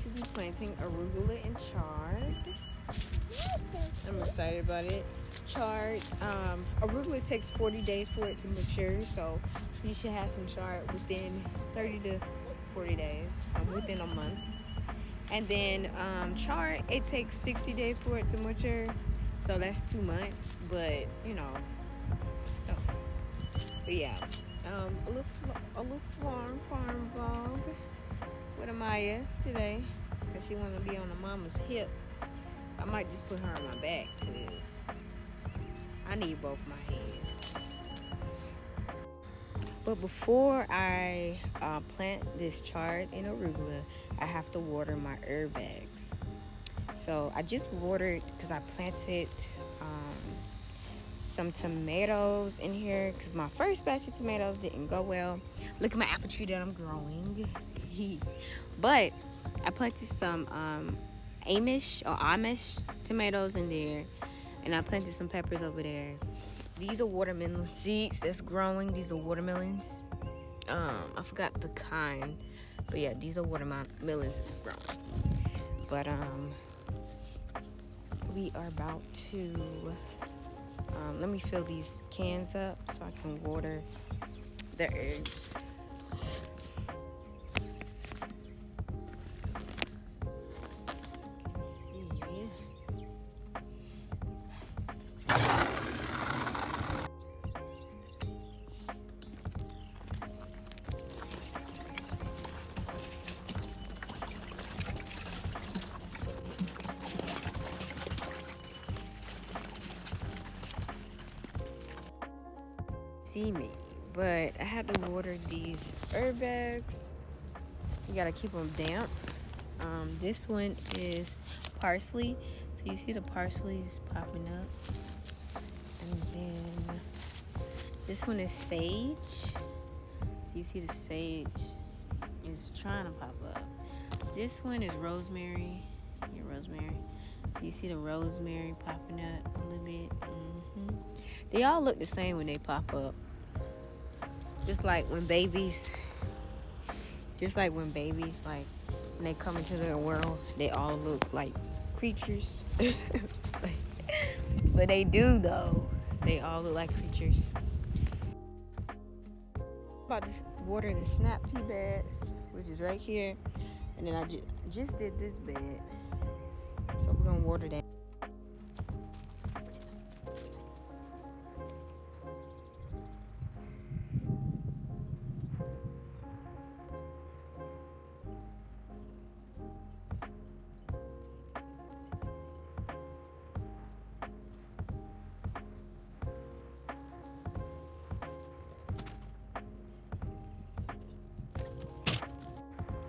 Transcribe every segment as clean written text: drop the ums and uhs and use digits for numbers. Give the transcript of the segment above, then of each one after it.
to be planting arugula and chard. I'm excited about it. Chard, arugula takes 40 days for it to mature, so you should have some chard within 30 to 40 days, within a month. And then chard, it takes 60 days for it to mature, so that's 2 months. But you know, stuff. But yeah, a little farm vlog with Amaya today, cause she wanna be on her mama's hip. I might just put her on my back, cause I need both my hands. But before I plant this chard and arugula, I have to water my herb bags. So I just watered because I planted some tomatoes in here because my first batch of tomatoes didn't go well. Look at my apple tree that I'm growing. But I planted some Amish tomatoes in there, and I planted some peppers over there. These are watermelon seeds that's growing. These are watermelons. I forgot the kind, but yeah, these are watermelons that's growing. But we are about to let me fill these cans up so I can water the herbs. See me, but I had to water these herb bags. You gotta keep them damp. This one is parsley, so you see the parsley is popping up, and then this one is sage. So you see the sage is trying to pop up. This one is rosemary. Yeah, rosemary. So you see the rosemary popping up a little bit. They all look the same when they pop up. Just like when babies, like when they come into their world, they all look like creatures. But they do though. They all look like creatures. About to water the snap pea beds, which is right here. And then I just did this bed. So we're gonna water that.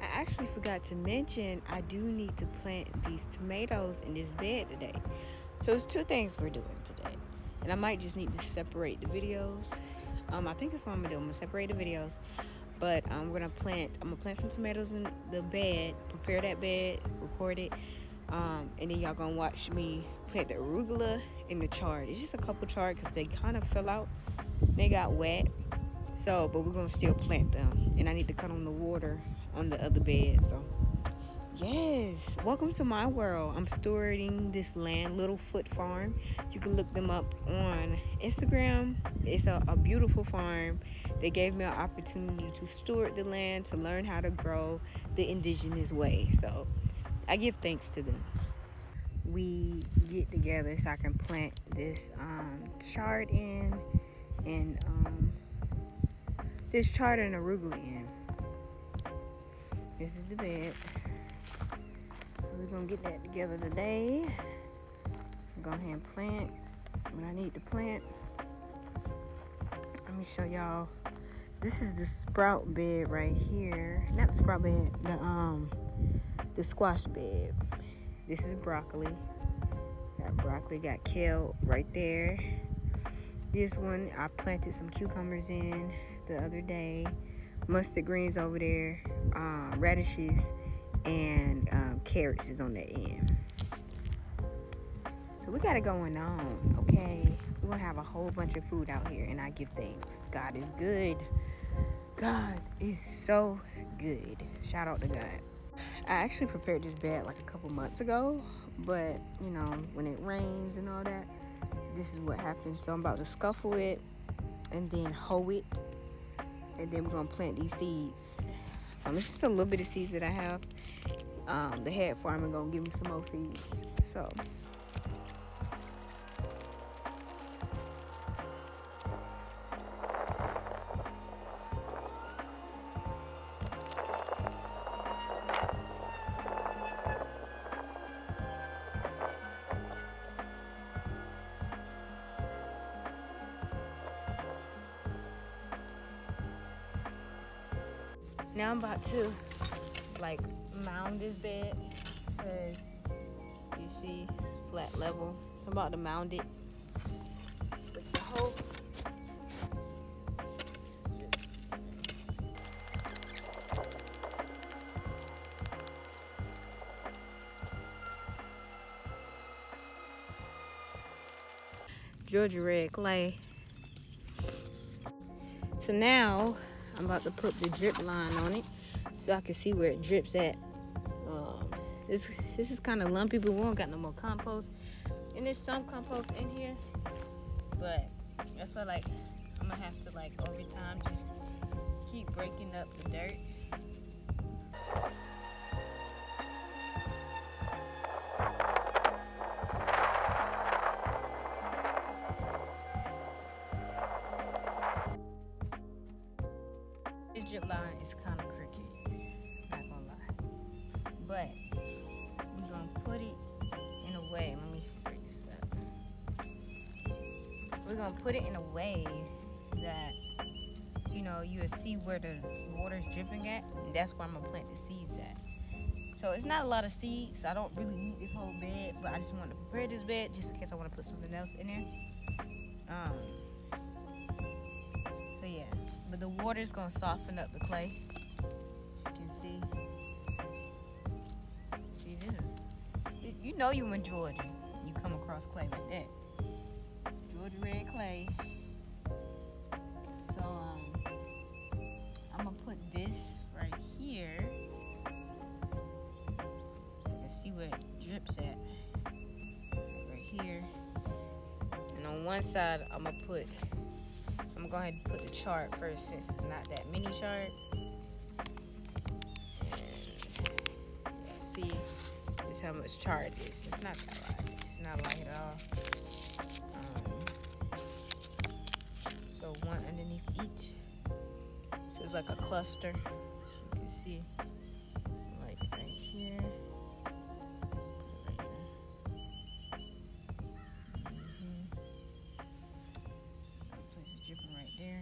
I actually forgot to mention I do need to plant these tomatoes in this bed today. So it's 2 things we're doing today, and I might just need to separate the videos. I think that's what I'm gonna do. I'm gonna separate the videos, but I'm gonna plant some tomatoes in the bed, prepare that bed, record it, and then y'all gonna watch me plant the arugula and the chard. It's just a couple chard because they kind of fell out, they got wet. So, but we're gonna still plant them, and I need to cut on the water on the other bed. So yes, welcome to my world. I'm stewarding this land, Littlefoot Farm. You can look them up on Instagram. It's a beautiful farm. They gave me an opportunity to steward the land, to learn how to grow the indigenous way. So I give thanks to them. We get together so I can plant this chard in, and this chard and arugula in. This is the bed. We're gonna get that together today. I'm going ahead and plant what I need to plant. Let me show y'all. This is the sprout bed right here. Not the sprout bed, the squash bed. This is broccoli. Got broccoli, got kale right there. This one I planted some cucumbers in the other day. Mustard greens over there, radishes, and carrots is on the end. So we got it going on, okay? We're gonna have a whole bunch of food out here, and I give thanks. God is good. God is so good. Shout out to God. I actually prepared this bed like a couple months ago, but you know, when it rains and all that, this is what happens. So I'm about to scuffle it and then hoe it, and then we're gonna plant these seeds. This is a little bit of seeds that I have. The head farmer gonna give me some more seeds. So now I'm about to like mound this bed because you see flat level. So I'm about to mound it with the hoe. Georgia red clay. So now I'm about to put the drip line on it so I can see where it drips at. This is kind of lumpy, but we don't got no more compost. And there's some compost in here, but that's why like I'm gonna have to like over time just keep breaking up the dirt. This drip line is kind of crooked, not gonna lie, but we're gonna put it in a way. Let me break this up. We're gonna put it in a way that you know you'll see where the water's dripping at, and that's where I'm gonna plant the seeds at. So it's not a lot of seeds. I don't really need this whole bed, but I just want to prepare this bed just in case I want to put something else in there. So yeah, but the water is gonna soften up the clay. As you can see. See, this is, you know you in Georgia, you come across clay like that. Georgia red clay. So I'm gonna put this right here. Let's see where it drips at. Right here. And on one side, I'm gonna go ahead and put the chard first since it's not that many chard. And see, this is how much chard it is. It's not that light. It's not light at all. So one underneath each. So it's like a cluster. So you can see, like right here. Dripping right there.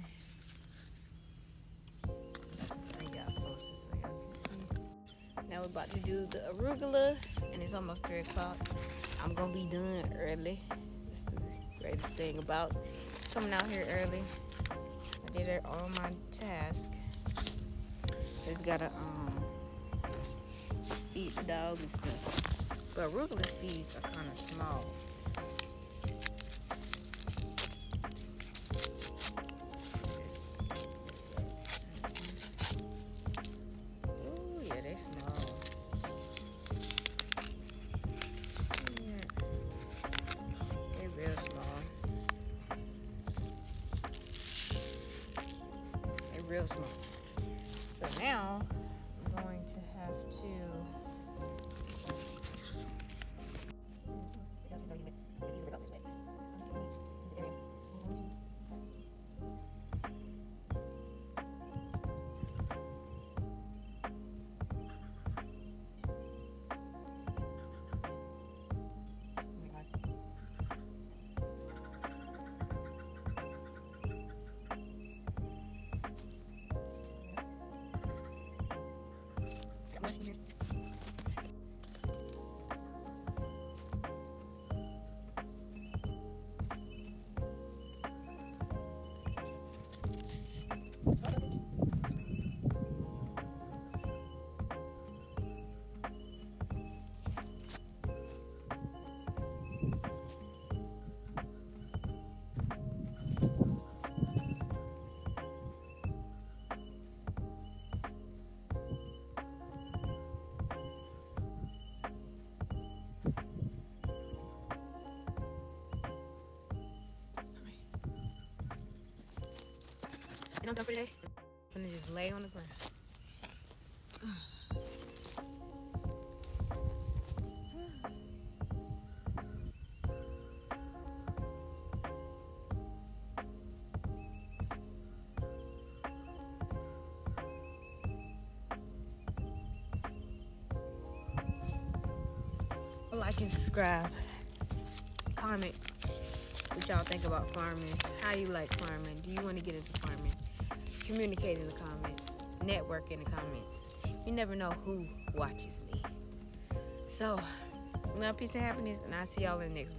I got closer so y'all can see. Now we're about to do the arugula, and it's almost 3 o'clock. I'm gonna be done early. That's the greatest thing about coming out here early. I did it all my task. Just gotta feed the dog and stuff. But arugula seeds are kind of small. Real small. So now I'm going to have I'm done for today. I'm gonna just lay on the ground. Like and subscribe. Comment what y'all think about farming. How you like farming? Do you want to get into farming? Communicate in the comments. Network in the comments. You never know who watches me. So, peace and happiness, and I'll see y'all in the next video.